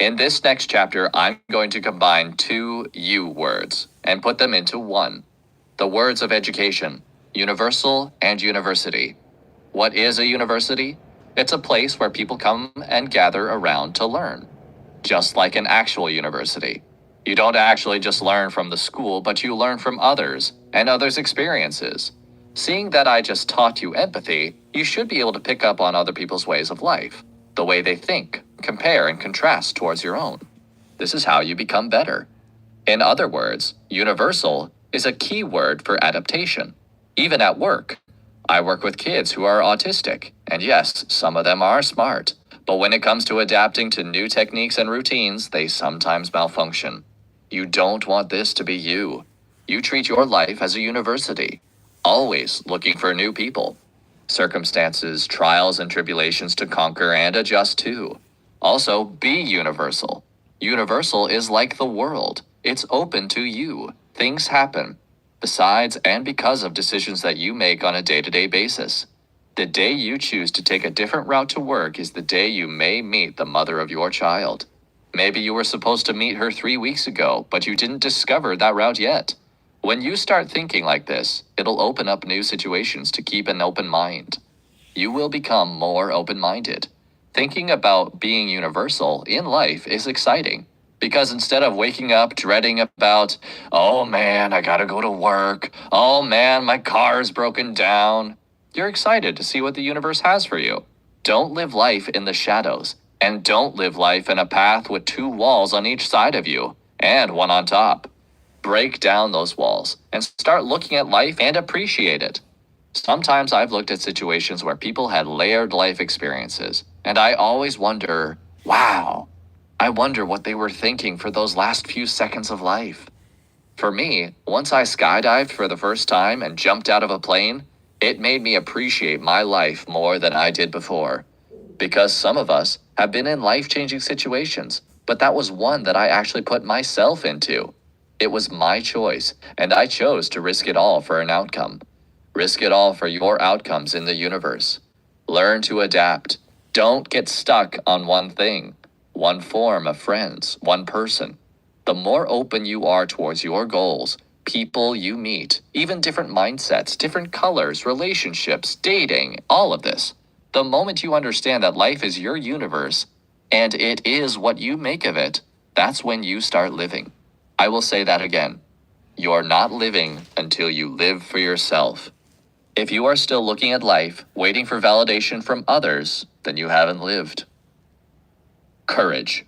In this next chapter, I'm going to combine two U words and put them into one. The words of education, universal and university. What is a university? It's a place where people come and gather around to learn. Just like an actual university. You don't actually just learn from the school, but you learn from others and others' experiences. Seeing that I just taught you empathy, you should be able to pick up on other people's ways of life, the way they think, compare and contrast towards your own. This is how you become better. In other words, universal is a key word for adaptation. Even at work, I work with kids who are autistic, and yes, some of them are smart. But when it comes to adapting to new techniques and routines, they sometimes malfunction. You don't want this to be you. You treat your life as a university, always looking for new people. Circumstances, trials, and tribulations to conquer and adjust to. Also, be universal. Universal is like the world. It's open to you. Things happen. Besides and because of decisions that you make on a day-to-day basis. The day you choose to take a different route to work is the day you may meet the mother of your child. Maybe you were supposed to meet her 3 weeks ago, but you didn't discover that route yet. When you start thinking like this, it'll open up new situations to keep an open mind. You will become more open-minded. Thinking about being universal in life is exciting. Because instead of waking up dreading about, oh man, I gotta go to work. Oh man, my car's broken down. You're excited to see what the universe has for you. Don't live life in the shadows. And don't live life in a path with 2 walls on each side of you, and one on top. Break down those walls and start looking at life and appreciate it. Sometimes I've looked at situations where people had layered life experiences, and I always wonder, wow, I wonder what they were thinking for those last few seconds of life. For me, once I skydived for the first time and jumped out of a plane, it made me appreciate my life more than I did before. Because some of us have been in life-changing situations, but that was one that I actually put myself into. It was my choice, and I chose to risk it all for an outcome. Risk it all for your outcomes in the universe. Learn to adapt. Don't get stuck on one thing, one form of friends, one person. The more open you are towards your goals, people you meet, even different mindsets, different colors, relationships, dating, all of this. The moment you understand that life is your universe, and it is what you make of it, that's when you start living. I will say that again. You're not living until you live for yourself. If you are still looking at life, waiting for validation from others, then you haven't lived. Courage.